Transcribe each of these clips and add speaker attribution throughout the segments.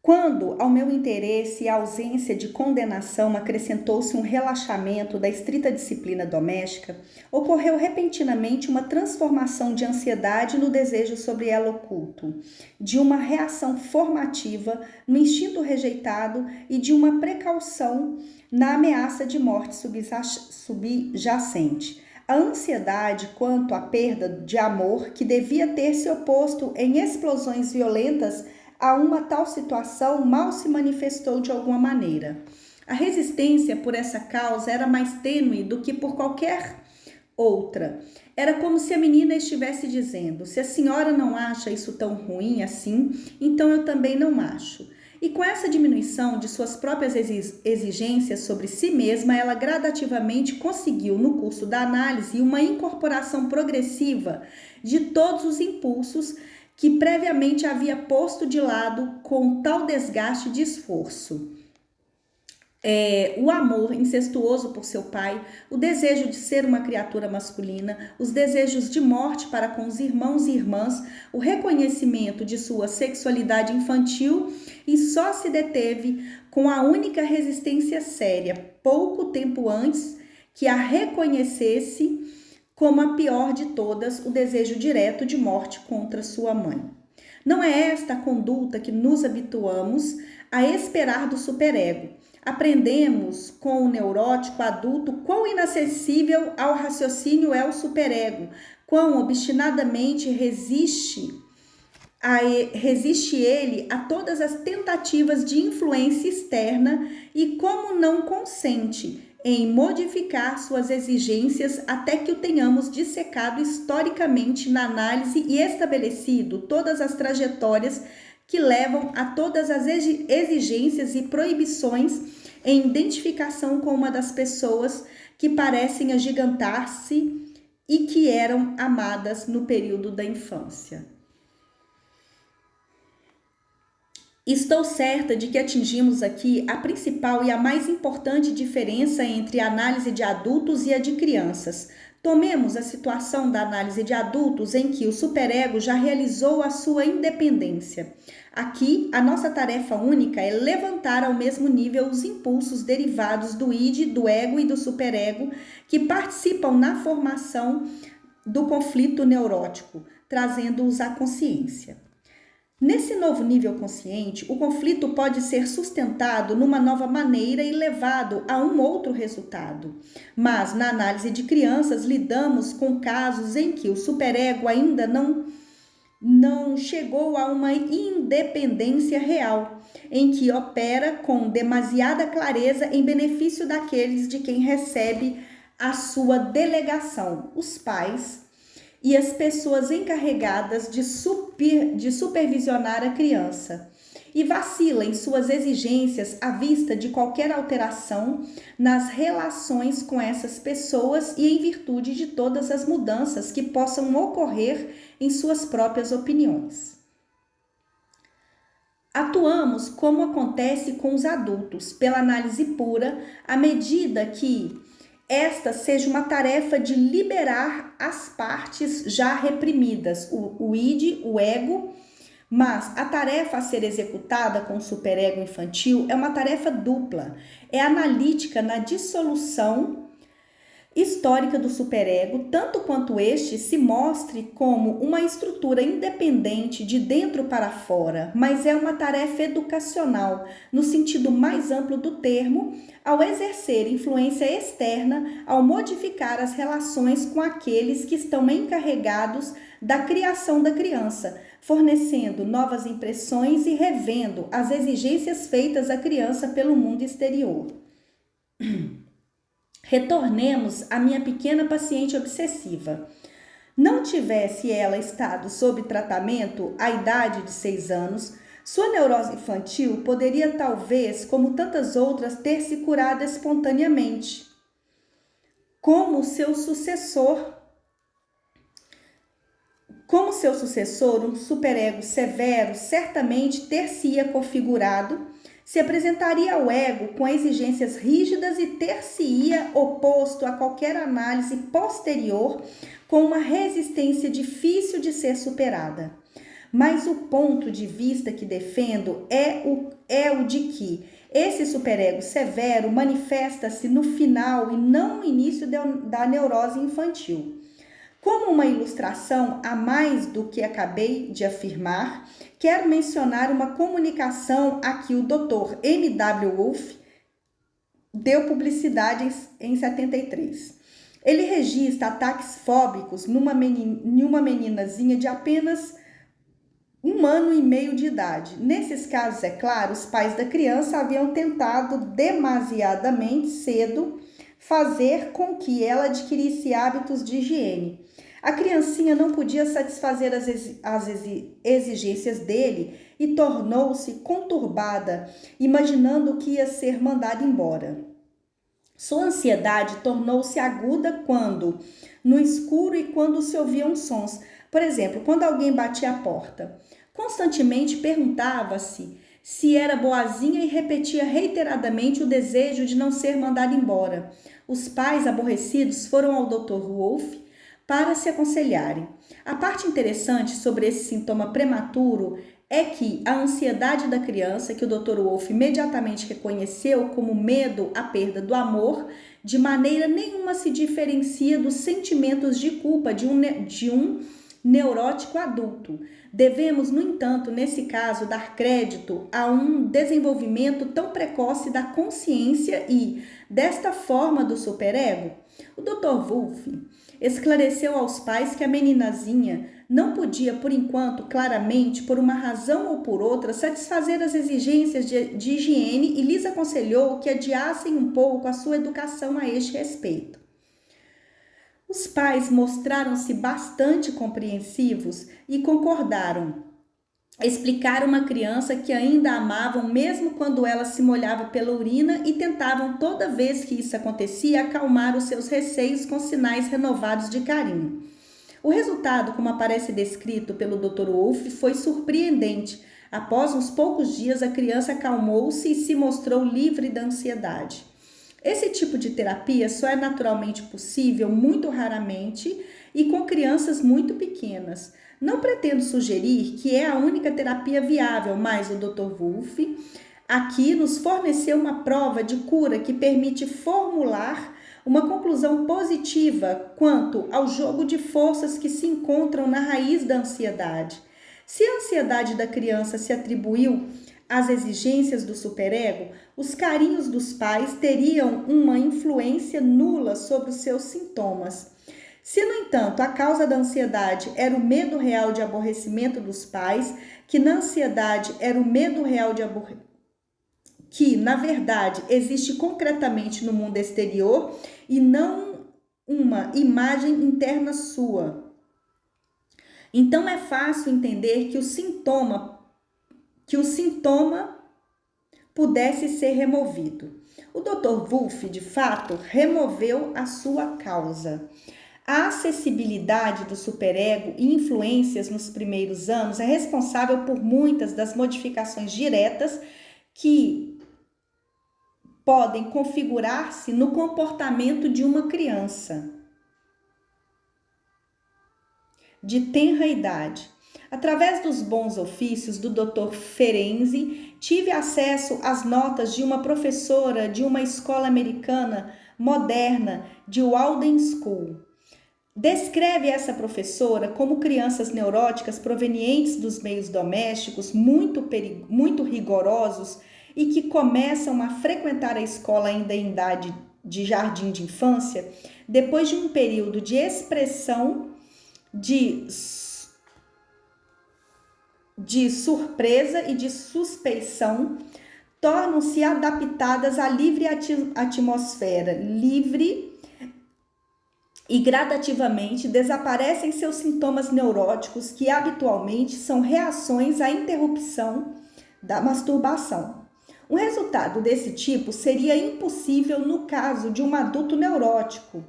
Speaker 1: Quando, ao meu interesse e à ausência de condenação, acrescentou-se um relaxamento da estrita disciplina doméstica, ocorreu repentinamente uma transformação de ansiedade no desejo sobre ela oculto, de uma reação formativa no instinto rejeitado e de uma precaução na ameaça de morte subjacente. A ansiedade quanto à perda de amor, que devia ter se oposto em explosões violentas a uma tal situação, mal se manifestou de alguma maneira. A resistência por essa causa era mais tênue do que por qualquer outra. Era como se a menina estivesse dizendo: se a senhora não acha isso tão ruim assim, então eu também não acho. E com essa diminuição de suas próprias exigências sobre si mesma, ela gradativamente conseguiu, no curso da análise, uma incorporação progressiva de todos os impulsos que previamente havia posto de lado com tal desgaste de esforço. O amor incestuoso por seu pai, o desejo de ser uma criatura masculina, os desejos de morte para com os irmãos e irmãs, o reconhecimento de sua sexualidade infantil, e só se deteve com a única resistência séria, pouco tempo antes que a reconhecesse como a pior de todas, o desejo direto de morte contra sua mãe. Não é esta a conduta que nos habituamos a esperar do superego. Aprendemos com o neurótico adulto quão inacessível ao raciocínio é o superego, quão obstinadamente resiste ele a todas as tentativas de influência externa e como não consente em modificar suas exigências até que o tenhamos dissecado historicamente na análise e estabelecido todas as trajetórias que levam a todas as exigências e proibições em identificação com uma das pessoas que parecem agigantar-se e que eram amadas no período da infância. Estou certa de que atingimos aqui a principal e a mais importante diferença entre a análise de adultos e a de crianças. Tomemos a situação da análise de adultos em que o superego já realizou a sua independência. Aqui, a nossa tarefa única é levantar ao mesmo nível os impulsos derivados do id, do ego e do superego que participam na formação do conflito neurótico, trazendo-os à consciência. Nesse novo nível consciente, o conflito pode ser sustentado numa nova maneira e levado a um outro resultado. Mas, na análise de crianças, lidamos com casos em que o superego ainda não chegou a uma independência real, em que opera com demasiada clareza em benefício daqueles de quem recebe a sua delegação, os pais e as pessoas encarregadas de supervisionar a criança, e vacila em suas exigências à vista de qualquer alteração nas relações com essas pessoas e em virtude de todas as mudanças que possam ocorrer em suas próprias opiniões. Atuamos como acontece com os adultos, pela análise pura, à medida que esta seja uma tarefa de liberar as partes já reprimidas, o id, o ego, mas a tarefa a ser executada com o superego infantil é uma tarefa dupla, é analítica na dissolução histórica do superego, tanto quanto este se mostre como uma estrutura independente de dentro para fora, mas é uma tarefa educacional, no sentido mais amplo do termo, ao exercer influência externa, ao modificar as relações com aqueles que estão encarregados da criação da criança, fornecendo novas impressões e revendo as exigências feitas à criança pelo mundo exterior. Retornemos à minha pequena paciente obsessiva. Não tivesse ela estado sob tratamento à idade de 6 anos, sua neurose infantil poderia talvez, como tantas outras, ter se curado espontaneamente. Como seu sucessor, um superego severo certamente ter-se-ia configurado, se apresentaria ao ego com exigências rígidas e ter-se-ia oposto a qualquer análise posterior com uma resistência difícil de ser superada. mas o ponto de vista que defendo é o de que esse superego severo manifesta-se no final e não no início da neurose infantil. Como uma ilustração a mais do que acabei de afirmar, quero mencionar uma comunicação a que o Dr. M.W. Wolff deu publicidade em 73. Ele registra ataques fóbicos numa meninazinha de apenas 1 ano e meio de idade. Nesses casos, é claro, os pais da criança haviam tentado demasiadamente cedo fazer com que ela adquirisse hábitos de higiene. A criancinha não podia satisfazer as exigências dele e tornou-se conturbada, imaginando que ia ser mandada embora. Sua ansiedade tornou-se aguda quando, no escuro e quando se ouviam sons. Por exemplo, quando alguém batia a porta. Constantemente perguntava-se se era boazinha e repetia reiteradamente o desejo de não ser mandada embora. Os pais aborrecidos foram ao Dr. Wolff para se aconselharem. A parte interessante sobre esse sintoma prematuro é que a ansiedade da criança, que o Dr. Wolff imediatamente reconheceu como medo à perda do amor, de maneira nenhuma se diferencia dos sentimentos de culpa de um neurótico adulto. Devemos, no entanto, nesse caso, dar crédito a um desenvolvimento tão precoce da consciência e, desta forma, do superego. O Dr. Wolff esclareceu aos pais que a meninazinha não podia, por enquanto, claramente, por uma razão ou por outra, satisfazer as exigências de higiene e lhes aconselhou que adiassem um pouco a sua educação a este respeito. Os pais mostraram-se bastante compreensivos e concordaram. Explicaram à criança que ainda a amavam mesmo quando ela se molhava pela urina e tentavam toda vez que isso acontecia acalmar os seus receios com sinais renovados de carinho. O resultado, como aparece descrito pelo Dr. Wolff, foi surpreendente. Após uns poucos dias, a criança acalmou-se e se mostrou livre da ansiedade. Esse tipo de terapia só é naturalmente possível muito raramente e com crianças muito pequenas. Não pretendo sugerir que é a única terapia viável, mas o Dr. Wolff aqui nos forneceu uma prova de cura que permite formular uma conclusão positiva quanto ao jogo de forças que se encontram na raiz da ansiedade. Se a ansiedade da criança se atribuiu às exigências do superego, os carinhos dos pais teriam uma influência nula sobre os seus sintomas. Se, no entanto, a causa da ansiedade era o medo real de aborrecimento dos pais, que na ansiedade era o medo real de que, na verdade, existe concretamente no mundo exterior e não uma imagem interna sua. Então é fácil entender que o sintoma pudesse ser removido. O Dr. Wolff, de fato, removeu a sua causa. A acessibilidade do superego e influências nos primeiros anos é responsável por muitas das modificações diretas que podem configurar-se no comportamento de uma criança de tenra idade. Através dos bons ofícios do Dr. Ferenczi, tive acesso às notas de uma professora de uma escola americana moderna de Walden School. Descreve essa professora como crianças neuróticas provenientes dos meios domésticos muito rigorosos e que começam a frequentar a escola ainda em idade de jardim de infância, depois de um período de expressão de surpresa e de suspeição, tornam-se adaptadas à livre atmosfera, e gradativamente desaparecem seus sintomas neuróticos, que habitualmente são reações à interrupção da masturbação. Um resultado desse tipo seria impossível no caso de um adulto neurótico.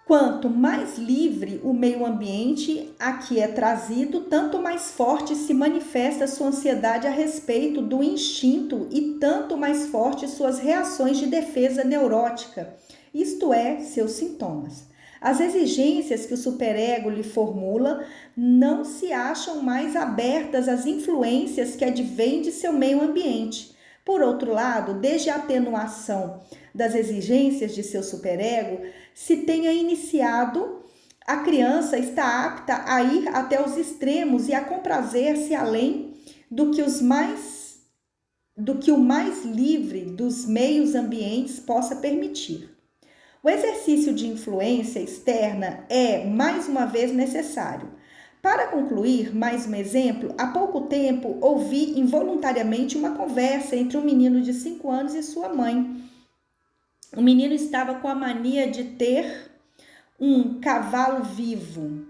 Speaker 1: Quanto mais livre o meio ambiente a que é trazido, tanto mais forte se manifesta sua ansiedade a respeito do instinto e tanto mais fortes suas reações de defesa neurótica, isto é, seus sintomas. As exigências que o superego lhe formula não se acham mais abertas às influências que advêm de seu meio ambiente. Por outro lado, desde a atenuação das exigências de seu superego se tenha iniciado, a criança está apta a ir até os extremos e a comprazer-se além do que o mais livre dos meios ambientes possa permitir. O exercício de influência externa é, mais uma vez, necessário. Para concluir, mais um exemplo, há pouco tempo ouvi involuntariamente uma conversa entre um menino de 5 anos e sua mãe. O menino estava com a mania de ter um cavalo vivo.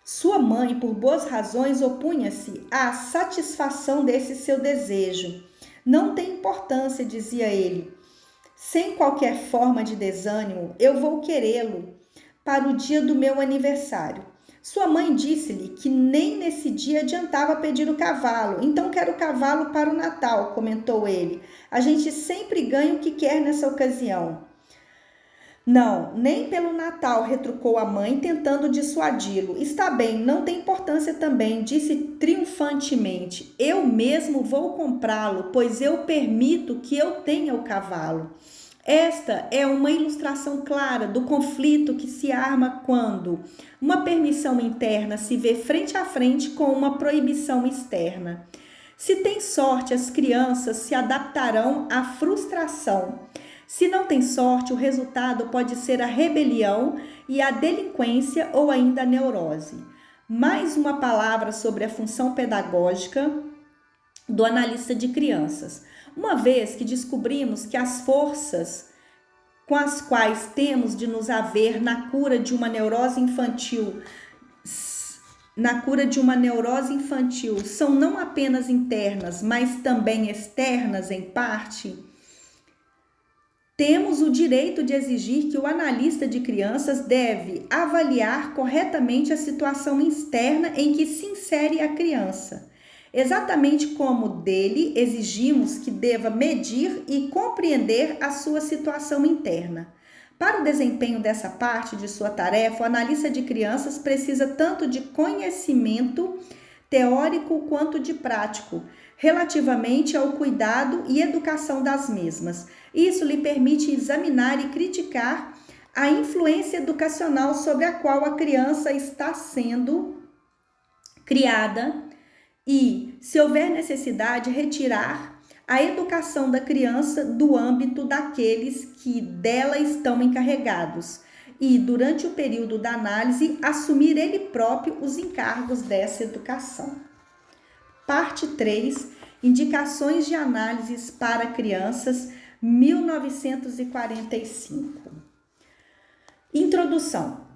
Speaker 1: Sua mãe, por boas razões, opunha-se à satisfação desse seu desejo. Não tem importância, dizia ele. Sem qualquer forma de desânimo, eu vou querê-lo para o dia do meu aniversário. Sua mãe disse-lhe que nem nesse dia adiantava pedir o cavalo. Então quero o cavalo para o Natal, comentou ele. A gente sempre ganha o que quer nessa ocasião. Não, nem pelo Natal, retrucou a mãe, tentando dissuadi-lo. Está bem, não tem importância também, disse triunfantemente. Eu mesmo vou comprá-lo, pois eu permito que eu tenha o cavalo. Esta é uma ilustração clara do conflito que se arma quando uma permissão interna se vê frente a frente com uma proibição externa. Se tem sorte, as crianças se adaptarão à frustração. Se não tem sorte, o resultado pode ser a rebelião e a delinquência ou ainda a neurose. Mais uma palavra sobre a função pedagógica do analista de crianças. Uma vez que descobrimos que as forças com as quais temos de nos haver na cura de uma neurose infantil, são não apenas internas, mas também externas em parte, temos o direito de exigir que o analista de crianças deve avaliar corretamente a situação externa em que se insere a criança, exatamente como dele exigimos que deva medir e compreender a sua situação interna. Para o desempenho dessa parte de sua tarefa, o analista de crianças precisa tanto de conhecimento teórico quanto de prático, relativamente ao cuidado e educação das mesmas. Isso lhe permite examinar e criticar a influência educacional sobre a qual a criança está sendo criada e, se houver necessidade, retirar a educação da criança do âmbito daqueles que dela estão encarregados e, durante o período da análise, assumir ele próprio os encargos dessa educação. Parte 3, Indicações de análises para crianças, 1945. Introdução.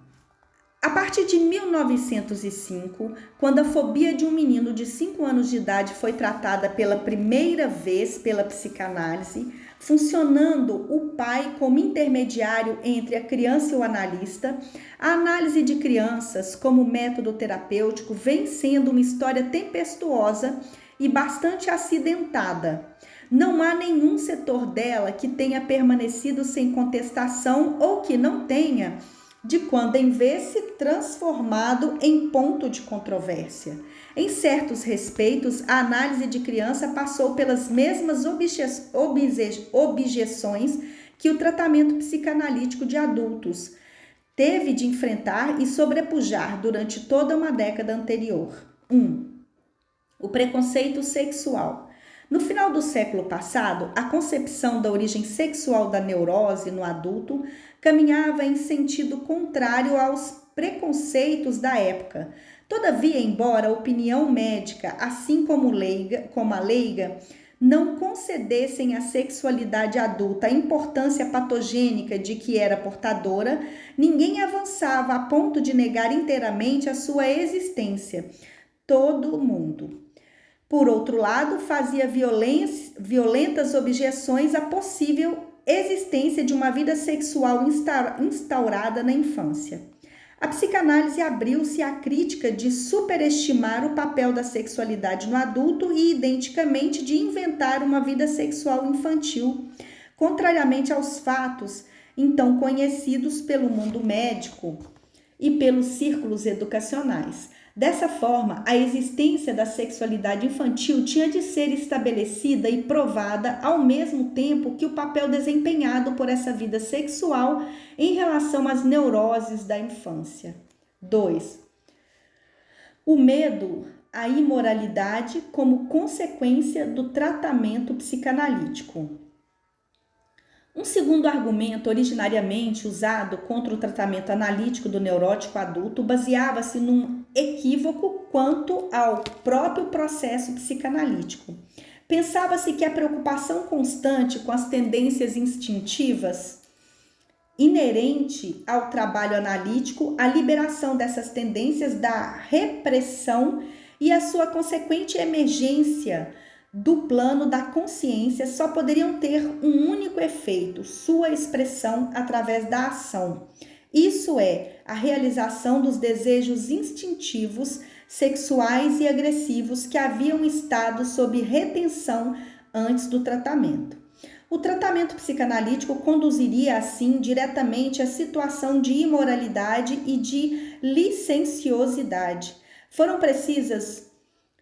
Speaker 1: A partir de 1905, quando a fobia de um menino de 5 anos de idade foi tratada pela primeira vez pela psicanálise, funcionando o pai como intermediário entre a criança e o analista, a análise de crianças como método terapêutico vem sendo uma história tempestuosa e bastante acidentada. Não há nenhum setor dela que tenha permanecido sem contestação ou que não tenha, de quando em vez, se transformado em ponto de controvérsia. Em certos respeitos, a análise de criança passou pelas mesmas objeções que o tratamento psicanalítico de adultos teve de enfrentar e sobrepujar durante toda uma década anterior. 1. O preconceito sexual. No final do século passado, a concepção da origem sexual da neurose no adulto caminhava em sentido contrário aos preconceitos da época. Todavia, embora a opinião médica, assim como a leiga, não concedessem à sexualidade adulta a importância patogênica de que era portadora, ninguém avançava a ponto de negar inteiramente a sua existência. Todo mundo. Por outro lado, fazia violentas objeções à possível existência de uma vida sexual instaurada na infância. A psicanálise abriu-se à crítica de superestimar o papel da sexualidade no adulto e, identicamente, de inventar uma vida sexual infantil. Contrariamente aos fatos, então conhecidos pelo mundo médico e pelos círculos educacionais. Dessa forma, a existência da sexualidade infantil tinha de ser estabelecida e provada ao mesmo tempo que o papel desempenhado por essa vida sexual em relação às neuroses da infância. 2. O medo à imoralidade como consequência do tratamento psicanalítico. Um segundo argumento, originariamente usado contra o tratamento analítico do neurótico adulto, baseava-se num equívoco quanto ao próprio processo psicanalítico. Pensava-se que a preocupação constante com as tendências instintivas inerente ao trabalho analítico, a liberação dessas tendências da repressão e a sua consequente emergência do plano da consciência só poderiam ter um único efeito, sua expressão através da ação. Isso é, a realização dos desejos instintivos, sexuais e agressivos que haviam estado sob retenção antes do tratamento. O tratamento psicanalítico conduziria, assim, diretamente à situação de imoralidade e de licenciosidade. Foram precisas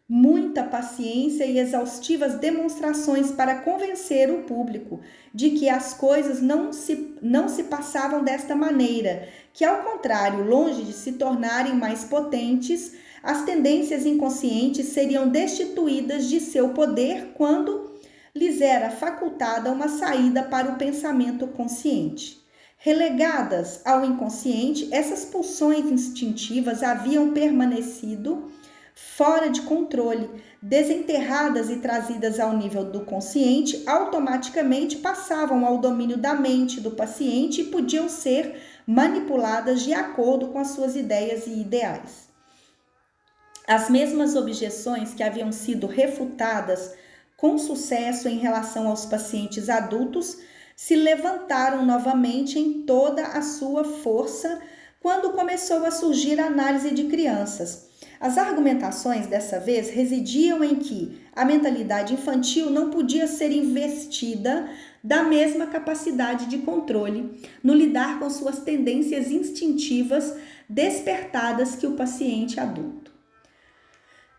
Speaker 1: muita paciência e exaustivas demonstrações para convencer o público de que as coisas não se passavam desta maneira, que ao contrário, longe de se tornarem mais potentes, as tendências inconscientes seriam destituídas de seu poder quando lhes era facultada uma saída para o pensamento consciente. Relegadas ao inconsciente, essas pulsões instintivas haviam permanecido fora de controle, desenterradas e trazidas ao nível do consciente, automaticamente passavam ao domínio da mente do paciente e podiam ser manipuladas de acordo com as suas ideias e ideais. As mesmas objeções que haviam sido refutadas com sucesso em relação aos pacientes adultos se levantaram novamente em toda a sua força quando começou a surgir a análise de crianças. As argumentações dessa vez residiam em que a mentalidade infantil não podia ser investida da mesma capacidade de controle no lidar com suas tendências instintivas despertadas que o paciente adulto.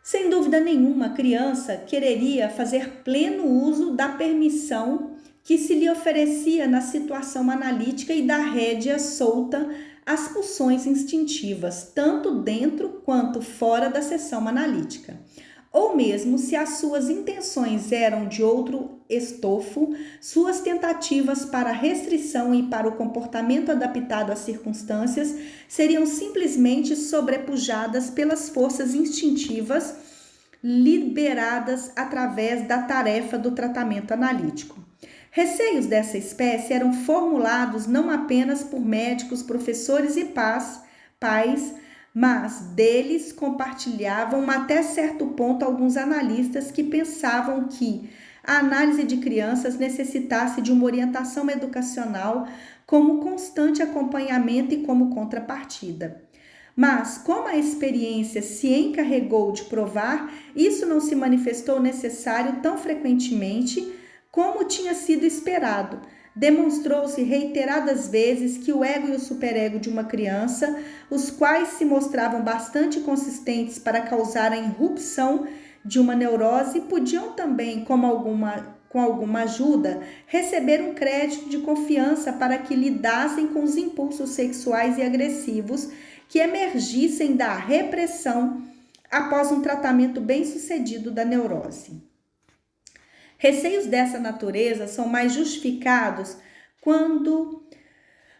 Speaker 1: Sem dúvida nenhuma, a criança quereria fazer pleno uso da permissão que se lhe oferecia na situação analítica e da rédea solta às pulsões instintivas, tanto dentro quanto fora da sessão analítica. Ou mesmo se as suas intenções eram de outro estofo, suas tentativas para restrição e para o comportamento adaptado às circunstâncias seriam simplesmente sobrepujadas pelas forças instintivas liberadas através da tarefa do tratamento analítico. Receios dessa espécie eram formulados não apenas por médicos, professores e pais, mas deles compartilhavam até certo ponto alguns analistas que pensavam que a análise de crianças necessitasse de uma orientação educacional como constante acompanhamento e como contrapartida. Mas, como a experiência se encarregou de provar, isso não se manifestou necessário tão frequentemente como tinha sido esperado. Demonstrou-se reiteradas vezes que o ego e o superego de uma criança, os quais se mostravam bastante consistentes para causar a irrupção de uma neurose, podiam também, com alguma ajuda, receber um crédito de confiança para que lidassem com os impulsos sexuais e agressivos que emergissem da repressão após um tratamento bem-sucedido da neurose. Receios dessa natureza são mais justificados quando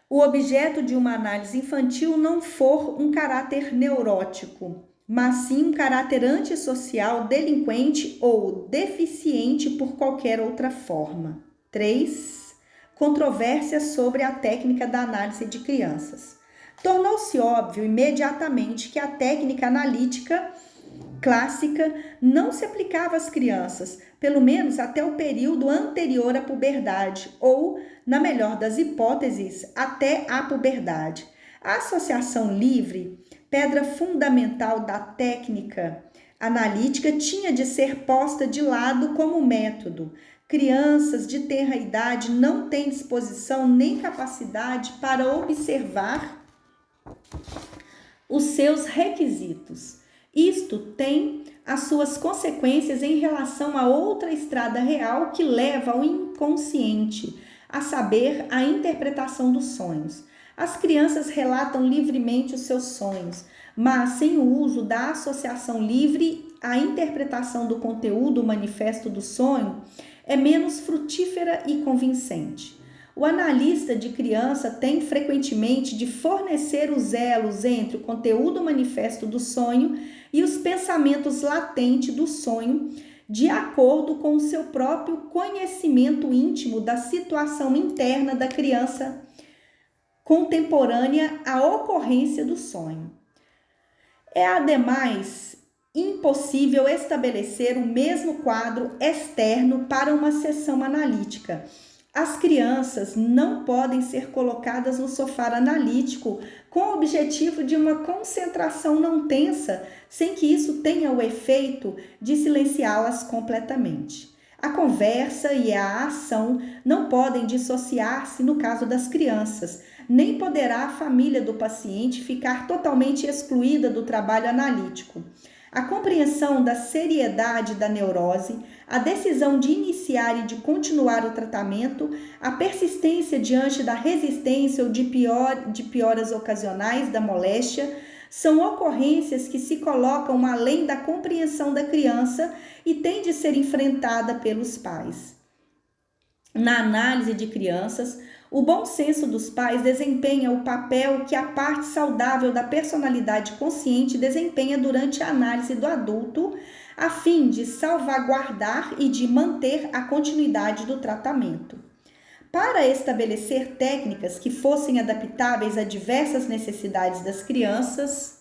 Speaker 1: o objeto de uma análise infantil não for um caráter neurótico, mas sim um caráter antissocial, delinquente ou deficiente por qualquer outra forma. 3. Controvérsia sobre a técnica da análise de crianças. Tornou-se óbvio imediatamente que a técnica analítica clássica não se aplicava às crianças, pelo menos até o período anterior à puberdade, ou, na melhor das hipóteses, até a puberdade. A associação livre, pedra fundamental da técnica analítica tinha de ser posta de lado como método. Crianças de tenra idade não têm disposição nem capacidade para observar os seus requisitos. Isto tem as suas consequências em relação a outra estrada real que leva ao inconsciente, a saber, a interpretação dos sonhos. As crianças relatam livremente os seus sonhos, mas sem o uso da associação livre, a interpretação do conteúdo manifesto do sonho é menos frutífera e convincente. O analista de criança tem frequentemente de fornecer os elos entre o conteúdo manifesto do sonho e os pensamentos latentes do sonho, de acordo com o seu próprio conhecimento íntimo da situação interna da criança contemporânea à ocorrência do sonho. É, ademais, impossível estabelecer o mesmo quadro externo para uma sessão analítica. As crianças não podem ser colocadas no sofá analítico com o objetivo de uma concentração não tensa, sem que isso tenha o efeito de silenciá-las completamente. A conversa e a ação não podem dissociar-se no caso das crianças, nem poderá a família do paciente ficar totalmente excluída do trabalho analítico. A compreensão da seriedade da neurose, a decisão de iniciar e de continuar o tratamento, a persistência diante da resistência ou de pioras ocasionais da moléstia, são ocorrências que se colocam além da compreensão da criança e têm de ser enfrentada pelos pais. Na análise de crianças, o bom senso dos pais desempenha o papel que a parte saudável da personalidade consciente desempenha durante a análise do adulto, a fim de salvaguardar e de manter a continuidade do tratamento. Para estabelecer técnicas que fossem adaptáveis a diversas necessidades das crianças,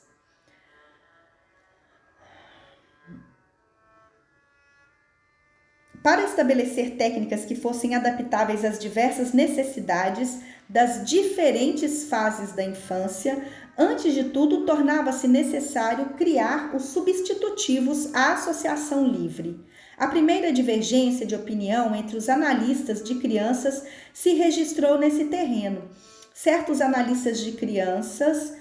Speaker 1: Para estabelecer técnicas que fossem adaptáveis às diversas necessidades das diferentes fases da infância, antes de tudo, tornava-se necessário criar os substitutivos à associação livre. A primeira divergência de opinião entre os analistas de crianças se registrou nesse terreno. Certos analistas de crianças,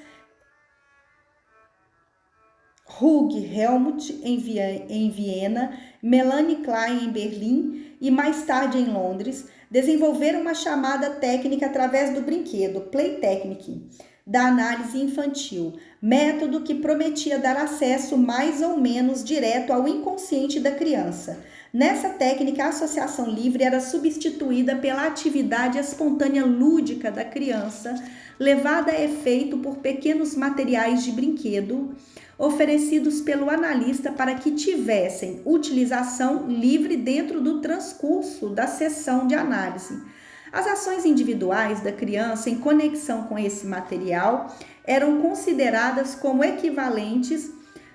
Speaker 1: Hugh Helmut em Viena, Melanie Klein em Berlim e mais tarde em Londres, desenvolveram uma chamada técnica através do brinquedo, Play Technique, da análise infantil, método que prometia dar acesso mais ou menos direto ao inconsciente da criança. Nessa técnica, a associação livre era substituída pela atividade espontânea lúdica da criança, levada a efeito por pequenos materiais de brinquedo, oferecidos pelo analista para que tivessem utilização livre dentro do transcurso da sessão de análise. As ações individuais da criança em conexão com esse material eram consideradas como equivalentes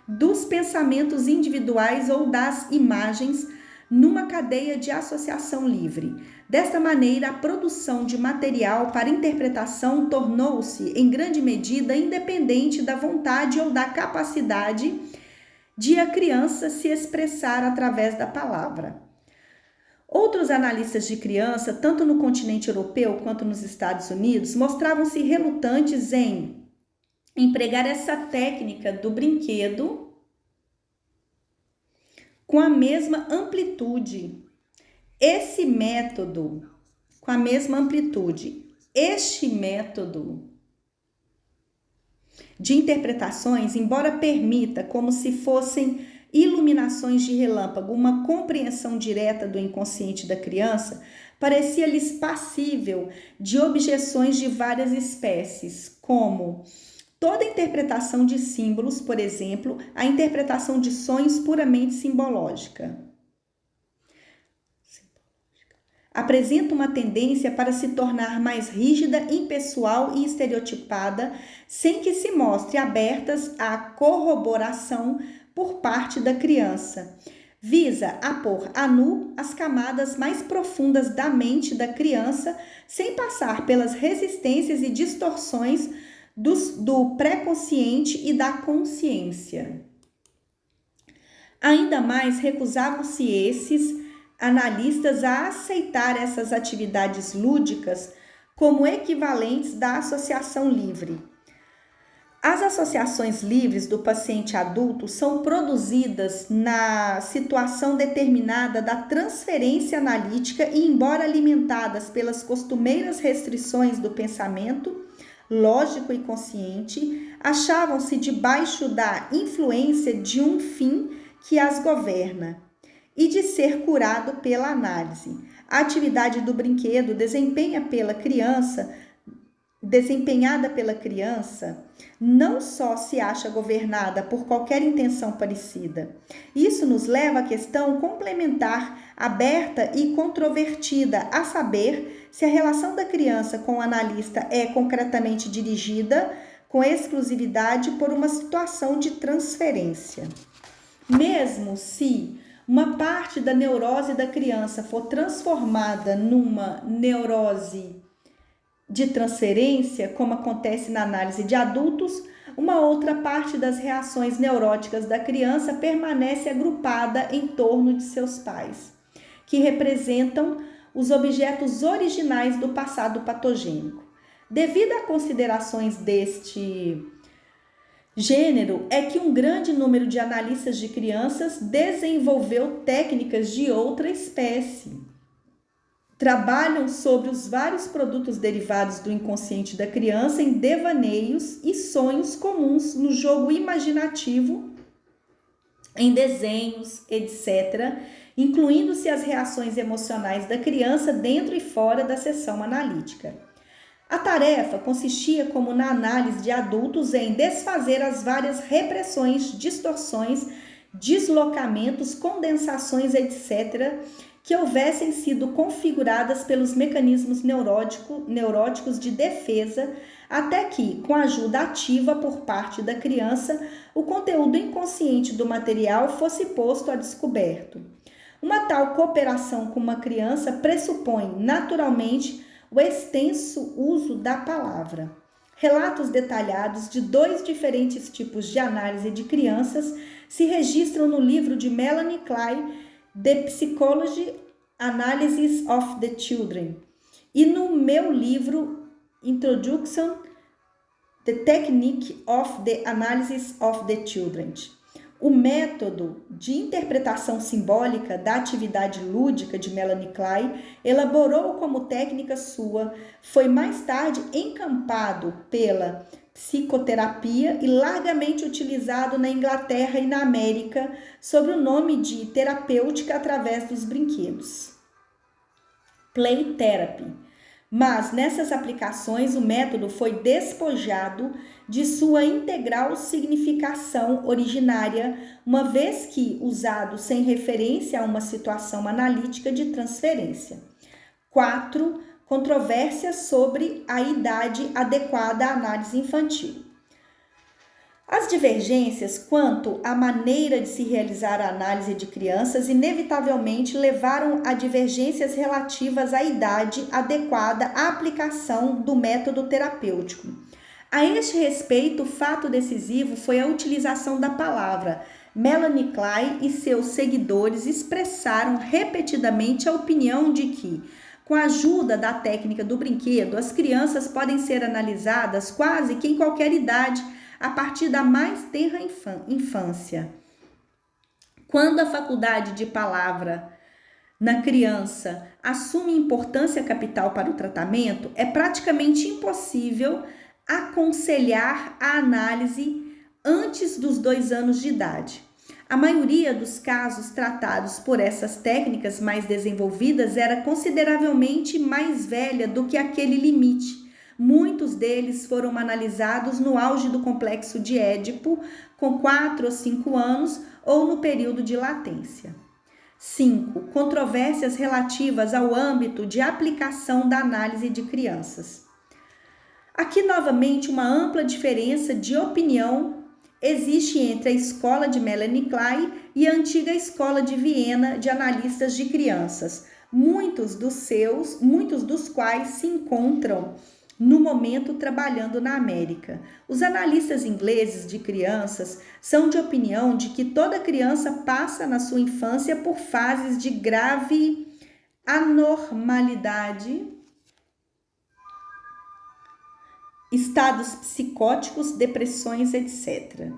Speaker 1: dos pensamentos individuais ou das imagens numa cadeia de associação livre. Desta maneira, a produção de material para interpretação tornou-se, em grande medida, independente da vontade ou da capacidade de a criança se expressar através da palavra. Outros analistas de criança, tanto no continente europeu quanto nos Estados Unidos, mostravam-se relutantes em empregar essa técnica do brinquedo com a mesma amplitude. Este método de interpretações, embora permita, como se fossem iluminações de relâmpago, uma compreensão direta do inconsciente da criança, parecia-lhes passível de objeções de várias espécies, como toda interpretação de símbolos, por exemplo, a interpretação de sonhos puramente simbológica. Apresenta uma tendência para se tornar mais rígida, impessoal e estereotipada, sem que se mostre abertas à corroboração por parte da criança. Visa a pôr a nu as camadas mais profundas da mente da criança, sem passar pelas resistências e distorções do pré-consciente e da consciência. Ainda mais recusavam-se esses analistas a aceitar essas atividades lúdicas como equivalentes da associação livre. As associações livres do paciente adulto são produzidas na situação determinada da transferência analítica e, embora alimentadas pelas costumeiras restrições do pensamento lógico e consciente, achavam-se debaixo da influência de um fim que as governa e de ser curado pela análise. A atividade do brinquedo desempenhada pela criança, não só se acha governada por qualquer intenção parecida. Isso nos leva à questão complementar, aberta e controvertida, a saber se a relação da criança com o analista é concretamente dirigida, com exclusividade, por uma situação de transferência. Mesmo se uma parte da neurose da criança for transformada numa neurose de transferência, como acontece na análise de adultos, uma outra parte das reações neuróticas da criança permanece agrupada em torno de seus pais, que representam os objetos originais do passado patogênico. Devido a considerações deste gênero, é que um grande número de analistas de crianças desenvolveu técnicas de outra espécie. Trabalham sobre os vários produtos derivados do inconsciente da criança em devaneios e sonhos comuns no jogo imaginativo, em desenhos, etc., incluindo-se as reações emocionais da criança dentro e fora da sessão analítica. A tarefa consistia, como na análise de adultos, em desfazer as várias repressões, distorções, deslocamentos, condensações, etc., que houvessem sido configuradas pelos mecanismos neuróticos de defesa, até que, com a ajuda ativa por parte da criança, o conteúdo inconsciente do material fosse posto a descoberto. Uma tal cooperação com uma criança pressupõe, naturalmente, o extenso uso da palavra. Relatos detalhados de 2 diferentes tipos de análise de crianças se registram no livro de Melanie Klein, The Psychology Analysis of the Children, e no meu livro Introduction, The Technique of the Analysis of the Children. O método de interpretação simbólica da atividade lúdica de Melanie Klein, elaborou como técnica sua, foi mais tarde encampado pela psicoterapia e largamente utilizado na Inglaterra e na América sob o nome de terapêutica através dos brinquedos, play therapy. Mas nessas aplicações o método foi despojado de sua integral significação originária, uma vez que usado sem referência a uma situação analítica de transferência. 4. Controvérsias sobre a idade adequada à análise infantil. As divergências quanto à maneira de se realizar a análise de crianças inevitavelmente levaram a divergências relativas à idade adequada à aplicação do método terapêutico. A este respeito, o fato decisivo foi a utilização da palavra. Melanie Klein e seus seguidores expressaram repetidamente a opinião de que, com a ajuda da técnica do brinquedo, as crianças podem ser analisadas quase que em qualquer idade, a partir da mais tenra infância. Quando a faculdade de palavra na criança assume importância capital para o tratamento, é praticamente impossível aconselhar a análise antes dos 2 anos de idade. A maioria dos casos tratados por essas técnicas mais desenvolvidas era consideravelmente mais velha do que aquele limite. Muitos deles foram analisados no auge do complexo de Édipo, com 4 ou 5 anos, ou no período de latência. 5. Controvérsias relativas ao âmbito de aplicação da análise de crianças. Aqui, novamente, uma ampla diferença de opinião existe entre a escola de Melanie Klein e a antiga escola de Viena de analistas de crianças, muitos dos quais se encontram no momento trabalhando na América. Os analistas ingleses de crianças são de opinião de que toda criança passa na sua infância por fases de grave anormalidade, estados psicóticos, depressões, etc.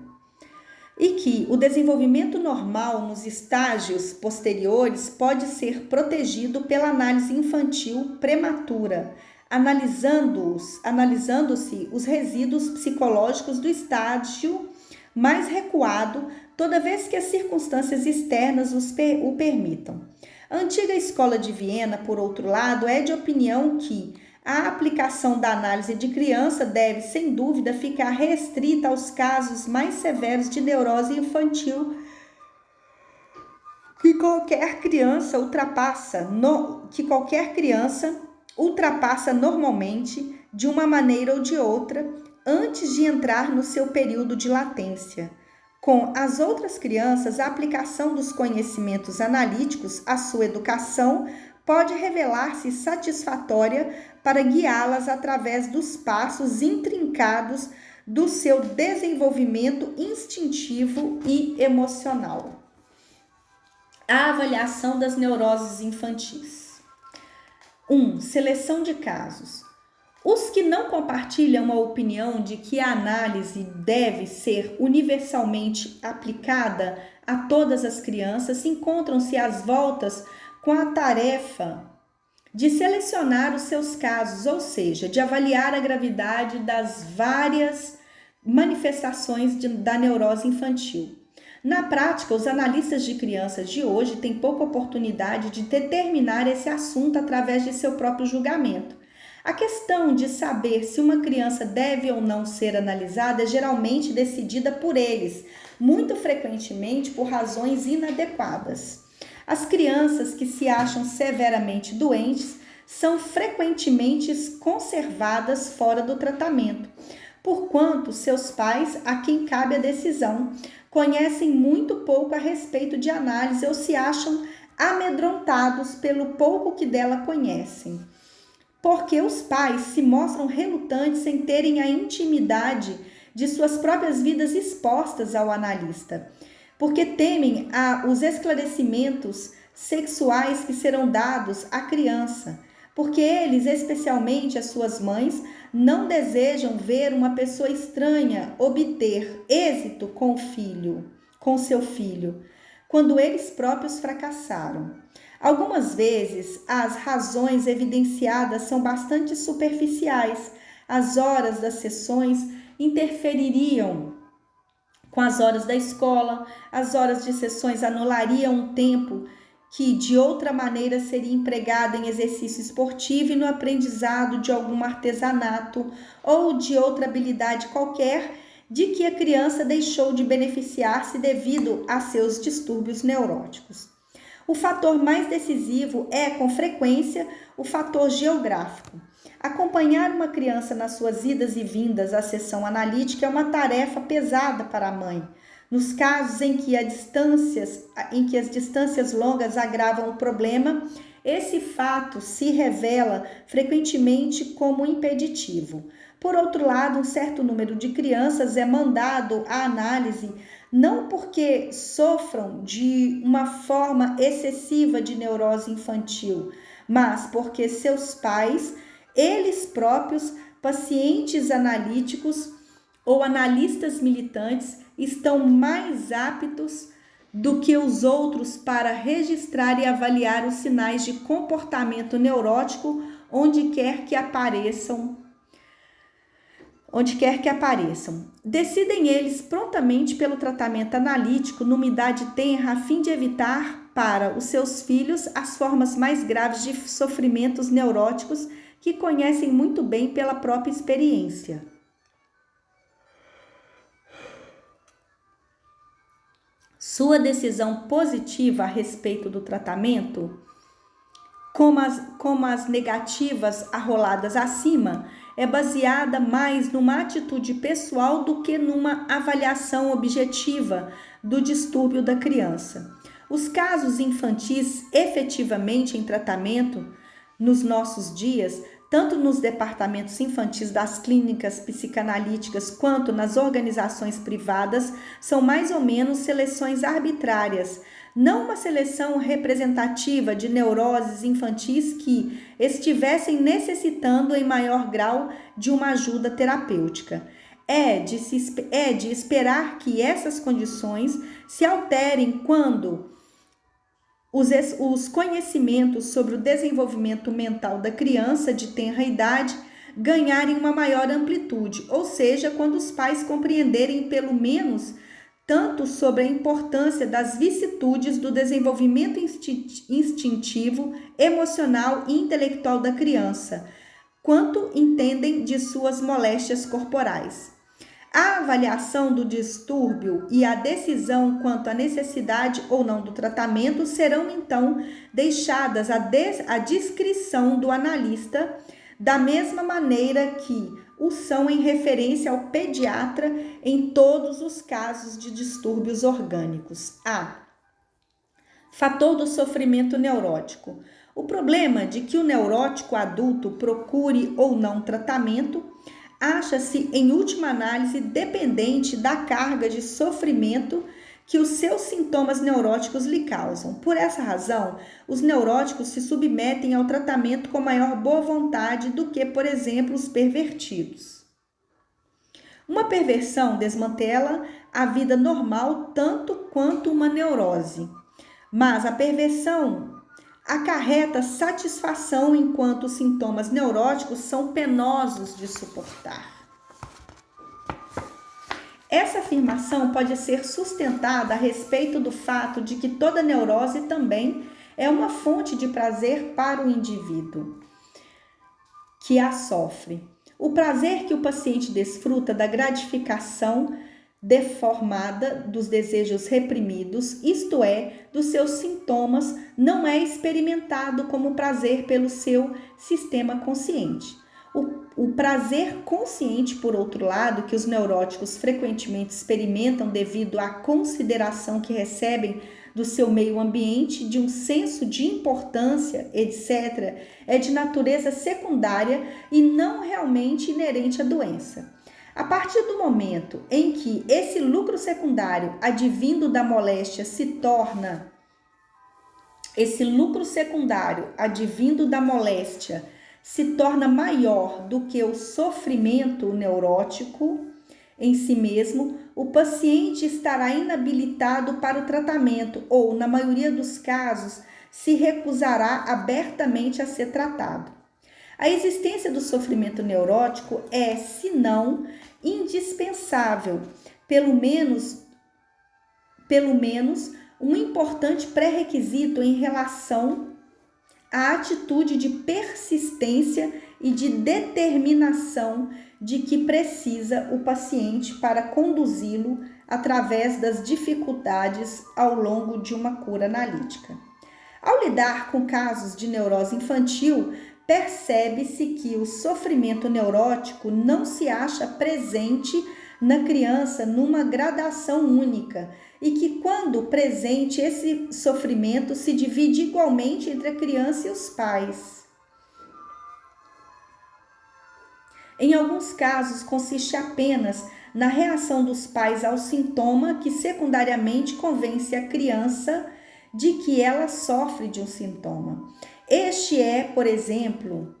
Speaker 1: E que o desenvolvimento normal nos estágios posteriores pode ser protegido pela análise infantil prematura, analisando-se os resíduos psicológicos do estágio mais recuado, toda vez que as circunstâncias externas o permitam. A antiga escola de Viena, por outro lado, é de opinião que a aplicação da análise de criança deve, sem dúvida, ficar restrita aos casos mais severos de neurose infantil que qualquer criança ultrapassa normalmente de uma maneira ou de outra antes de entrar no seu período de latência. Com as outras crianças, a aplicação dos conhecimentos analíticos à sua educação pode revelar-se satisfatória para guiá-las através dos passos intrincados do seu desenvolvimento instintivo e emocional. A avaliação das neuroses infantis. 1. Seleção de casos. Os que não compartilham a opinião de que a análise deve ser universalmente aplicada a todas as crianças encontram-se às voltas com a tarefa de selecionar os seus casos, ou seja, de avaliar a gravidade das várias manifestações da neurose infantil. Na prática, os analistas de crianças de hoje têm pouca oportunidade de determinar esse assunto através de seu próprio julgamento. A questão de saber se uma criança deve ou não ser analisada é geralmente decidida por eles, muito frequentemente por razões inadequadas. As crianças que se acham severamente doentes são frequentemente conservadas fora do tratamento, porquanto seus pais, a quem cabe a decisão, conhecem muito pouco a respeito de análise ou se acham amedrontados pelo pouco que dela conhecem. Porque os pais se mostram relutantes em terem a intimidade de suas próprias vidas expostas ao analista, porque temem os esclarecimentos sexuais que serão dados à criança, porque eles, especialmente as suas mães, não desejam ver uma pessoa estranha obter êxito com seu filho, quando eles próprios fracassaram. Algumas vezes, as razões evidenciadas são bastante superficiais. As horas das sessões interfeririam com as horas da escola, as horas de sessões anulariam um tempo que de outra maneira seria empregado em exercício esportivo e no aprendizado de algum artesanato ou de outra habilidade qualquer de que a criança deixou de beneficiar-se devido a seus distúrbios neuróticos. O fator mais decisivo é, com frequência, o fator geográfico. Acompanhar uma criança nas suas idas e vindas à sessão analítica é uma tarefa pesada para a mãe. Nos casos em que as distâncias longas agravam o problema, esse fato se revela frequentemente como impeditivo. Por outro lado, um certo número de crianças é mandado à análise não porque sofram de uma forma excessiva de neurose infantil, mas porque seus pais, eles próprios, pacientes analíticos ou analistas militantes, estão mais aptos do que os outros para registrar e avaliar os sinais de comportamento neurótico onde quer que apareçam. Decidem eles prontamente pelo tratamento analítico numa idade tenra a fim de evitar para os seus filhos as formas mais graves de sofrimentos neuróticos que conhecem muito bem pela própria experiência. Sua decisão positiva a respeito do tratamento, como as negativas arroladas acima, é baseada mais numa atitude pessoal do que numa avaliação objetiva do distúrbio da criança. Os casos infantis efetivamente em tratamento nos nossos dias tanto nos departamentos infantis das clínicas psicanalíticas quanto nas organizações privadas, são mais ou menos seleções arbitrárias, não uma seleção representativa de neuroses infantis que estivessem necessitando em maior grau de uma ajuda terapêutica. É de esperar que essas condições se alterem quando os conhecimentos sobre o desenvolvimento mental da criança de tenra idade ganharem uma maior amplitude, ou seja, quando os pais compreenderem pelo menos tanto sobre a importância das vicissitudes do desenvolvimento instintivo, emocional e intelectual da criança, quanto entendem de suas moléstias corporais. A avaliação do distúrbio e a decisão quanto à necessidade ou não do tratamento serão, então, deixadas à discrição do analista, da mesma maneira que o são em referência ao pediatra em todos os casos de distúrbios orgânicos. Fator do sofrimento neurótico. O problema de que o neurótico adulto procure ou não tratamento acha-se, em última análise, dependente da carga de sofrimento que os seus sintomas neuróticos lhe causam. Por essa razão, os neuróticos se submetem ao tratamento com maior boa vontade do que, por exemplo, os pervertidos. Uma perversão desmantela a vida normal tanto quanto uma neurose, mas a perversão acarreta satisfação enquanto os sintomas neuróticos são penosos de suportar. Essa afirmação pode ser sustentada a respeito do fato de que toda neurose também é uma fonte de prazer para o indivíduo que a sofre. O prazer que o paciente desfruta da gratificação deformada dos desejos reprimidos, isto é, dos seus sintomas, não é experimentado como prazer pelo seu sistema consciente. O prazer consciente, por outro lado, que os neuróticos frequentemente experimentam devido à consideração que recebem do seu meio ambiente, de um senso de importância, etc., é de natureza secundária e não realmente inerente à doença. A partir do momento em que esse lucro secundário advindo da moléstia se torna maior do que o sofrimento neurótico em si mesmo, o paciente estará inabilitado para o tratamento ou, na maioria dos casos, se recusará abertamente a ser tratado. A existência do sofrimento neurótico é, se não indispensável, pelo menos um importante pré-requisito em relação à atitude de persistência e de determinação de que precisa o paciente para conduzi-lo através das dificuldades ao longo de uma cura analítica. Ao lidar com casos de neurose infantil, percebe-se que o sofrimento neurótico não se acha presente na criança numa gradação única e que, quando presente, esse sofrimento se divide igualmente entre a criança e os pais. Em alguns casos, consiste apenas na reação dos pais ao sintoma que secundariamente convence a criança de que ela sofre de um sintoma. Este é, por exemplo,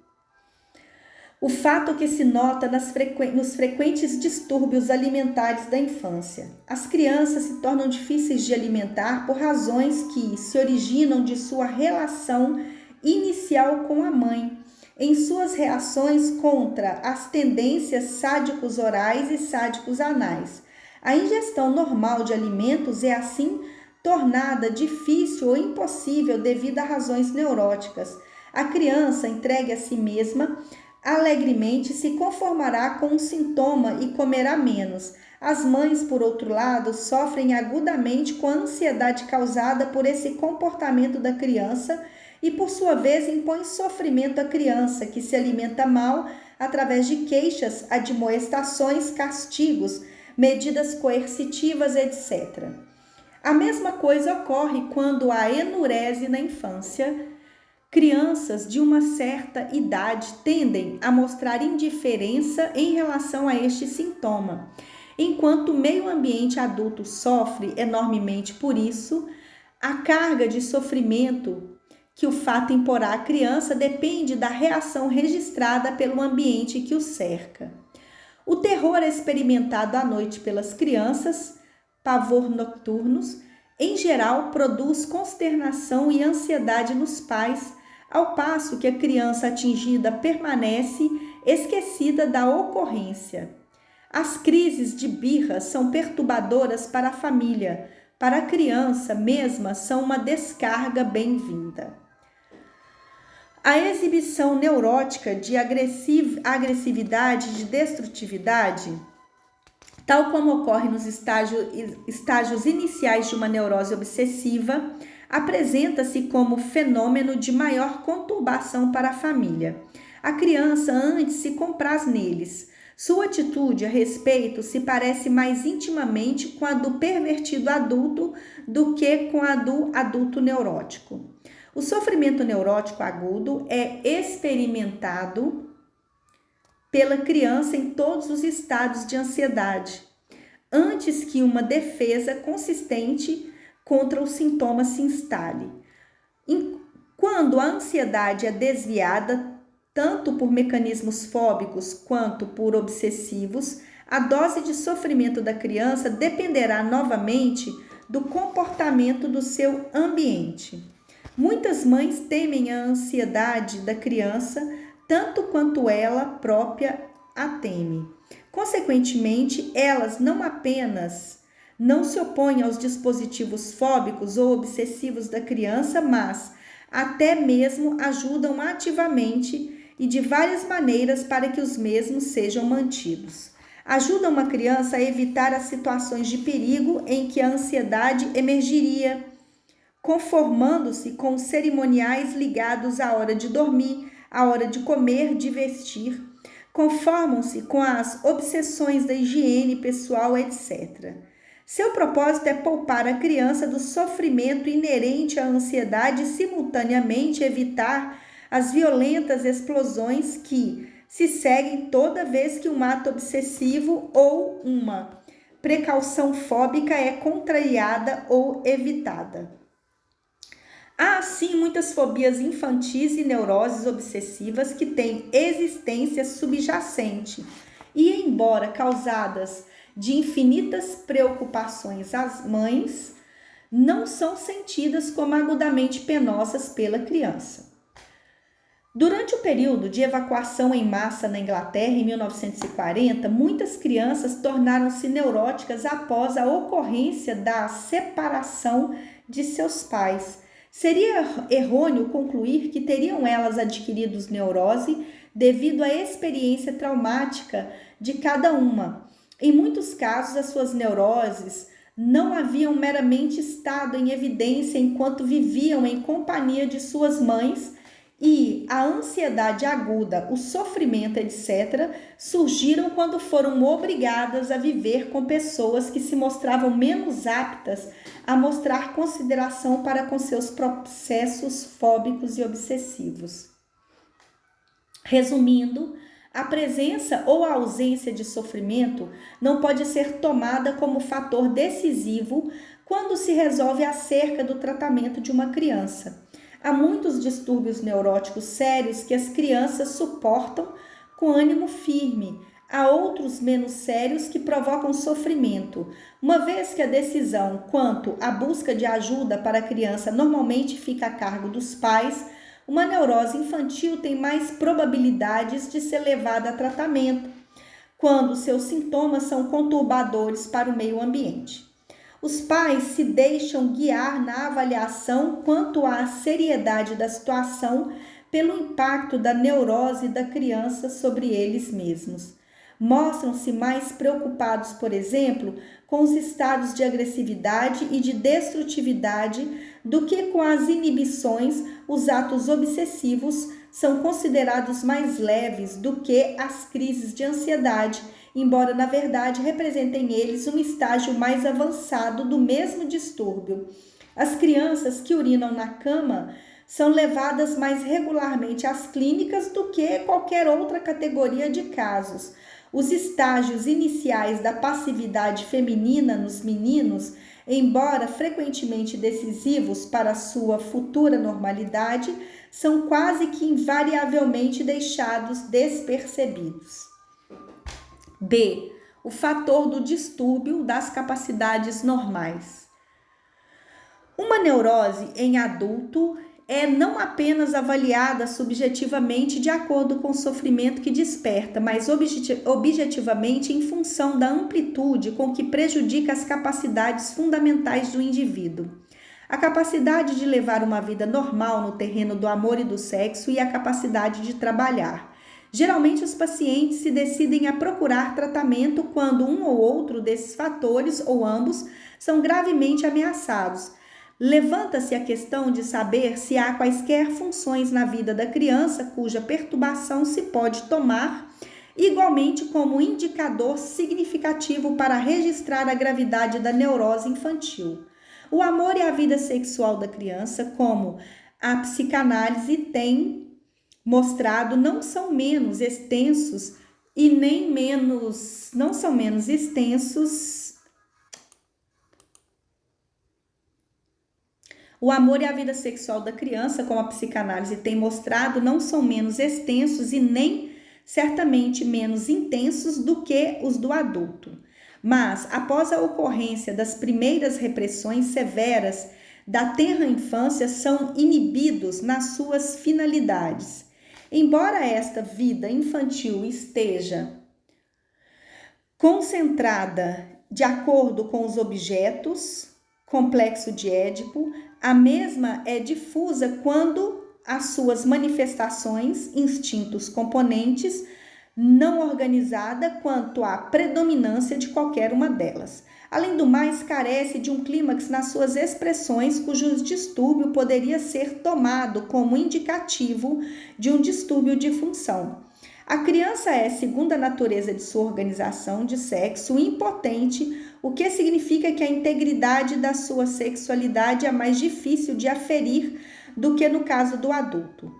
Speaker 1: o fato que se nota nos frequentes distúrbios alimentares da infância. As crianças se tornam difíceis de alimentar por razões que se originam de sua relação inicial com a mãe, em suas reações contra as tendências sádicos orais e sádicos anais. A ingestão normal de alimentos é assim tornada difícil ou impossível devido a razões neuróticas. A criança, entregue a si mesma, alegremente se conformará com um sintoma e comerá menos. As mães, por outro lado, sofrem agudamente com a ansiedade causada por esse comportamento da criança e, por sua vez, impõem sofrimento à criança, que se alimenta mal através de queixas, admoestações, castigos, medidas coercitivas, etc. A mesma coisa ocorre quando há enurese na infância, Crianças de uma certa idade tendem a mostrar indiferença em relação a este sintoma, enquanto o meio ambiente adulto sofre enormemente por isso. A carga de sofrimento que o fato imporá à criança depende da reação registrada pelo ambiente que o cerca. O terror experimentado à noite pelas crianças, pavor nocturnos, em geral produz consternação e ansiedade nos pais, ao passo que a criança atingida permanece esquecida da ocorrência. As crises de birra são perturbadoras para a família. Para a criança mesma, são uma descarga bem-vinda. A exibição neurótica de agressividade e de destrutividade, tal como ocorre nos estágios iniciais de uma neurose obsessiva, apresenta-se como fenômeno de maior conturbação para a família. A criança antes se compraz neles. Sua atitude a respeito se parece mais intimamente com a do pervertido adulto do que com a do adulto neurótico. O sofrimento neurótico agudo é experimentado pela criança em todos os estados de ansiedade, antes que uma defesa consistente contra os sintomas se instale. Quando a ansiedade é desviada, tanto por mecanismos fóbicos quanto por obsessivos, a dose de sofrimento da criança dependerá novamente do comportamento do seu ambiente. Muitas mães temem a ansiedade da criança tanto quanto ela própria a teme. Consequentemente, elas não apenas não se opõem aos dispositivos fóbicos ou obsessivos da criança, mas até mesmo ajudam ativamente e de várias maneiras para que os mesmos sejam mantidos. Ajudam uma criança a evitar as situações de perigo em que a ansiedade emergiria, conformando-se com cerimoniais ligados à hora de dormir, à hora de comer, de vestir, conformam-se com as obsessões da higiene pessoal, etc. Seu propósito é poupar a criança do sofrimento inerente à ansiedade e, simultaneamente, evitar as violentas explosões que se seguem toda vez que um ato obsessivo ou uma precaução fóbica é contrariada ou evitada. Há, assim, muitas fobias infantis e neuroses obsessivas que têm existência subjacente e, embora causadas de infinitas preocupações às mães, não são sentidas como agudamente penosas pela criança. Durante o período de evacuação em massa na Inglaterra, em 1940, muitas crianças tornaram-se neuróticas após a ocorrência da separação de seus pais. Seria errôneo concluir que teriam elas adquirido neurose devido à experiência traumática de cada uma. Em muitos casos, as suas neuroses não haviam meramente estado em evidência enquanto viviam em companhia de suas mães, e a ansiedade aguda, o sofrimento, etc., surgiram quando foram obrigadas a viver com pessoas que se mostravam menos aptas a mostrar consideração para com seus processos fóbicos e obsessivos. Resumindo, a presença ou a ausência de sofrimento não pode ser tomada como fator decisivo quando se resolve acerca do tratamento de uma criança. Há muitos distúrbios neuróticos sérios que as crianças suportam com ânimo firme. Há outros menos sérios que provocam sofrimento, uma vez que a decisão quanto à busca de ajuda para a criança normalmente fica a cargo dos pais. Uma neurose infantil tem mais probabilidades de ser levada a tratamento quando seus sintomas são conturbadores para o meio ambiente. Os pais se deixam guiar na avaliação quanto à seriedade da situação pelo impacto da neurose da criança sobre eles mesmos. Mostram-se mais preocupados, por exemplo, com os estados de agressividade e de destrutividade do que com as inibições. Os atos obsessivos são considerados mais leves do que as crises de ansiedade, embora na verdade representem eles um estágio mais avançado do mesmo distúrbio. As crianças que urinam na cama são levadas mais regularmente às clínicas do que qualquer outra categoria de casos. Os estágios iniciais da passividade feminina nos meninos, embora frequentemente decisivos para sua futura normalidade, são quase que invariavelmente deixados despercebidos. B. O fator do distúrbio das capacidades normais. Uma neurose em adulto é não apenas avaliada subjetivamente de acordo com o sofrimento que desperta, mas objetivamente em função da amplitude com que prejudica as capacidades fundamentais do indivíduo. A capacidade de levar uma vida normal no terreno do amor e do sexo e a capacidade de trabalhar. Geralmente, os pacientes se decidem a procurar tratamento quando um ou outro desses fatores, ou ambos, são gravemente ameaçados. Levanta-se a questão de saber se há quaisquer funções na vida da criança cuja perturbação se pode tomar igualmente como indicador significativo para registrar a gravidade da neurose infantil. O amor e a vida sexual da criança, como a psicanálise tem mostrado, não são menos extensos e nem menos, não são menos extensos. O amor e a vida sexual da criança, como a psicanálise tem mostrado, não são menos extensos e nem certamente menos intensos do que os do adulto. Mas, após a ocorrência das primeiras repressões severas da tenra infância, são inibidos nas suas finalidades. Embora esta vida infantil esteja concentrada de acordo com os objetos, complexo de Édipo, a mesma é difusa quando as suas manifestações, instintos componentes, não organizada quanto à predominância de qualquer uma delas. Além do mais, carece de um clímax nas suas expressões, cujo distúrbio poderia ser tomado como indicativo de um distúrbio de função. A criança é, segundo a natureza de sua organização de sexo, impotente, o que significa que a integridade da sua sexualidade é mais difícil de aferir do que no caso do adulto.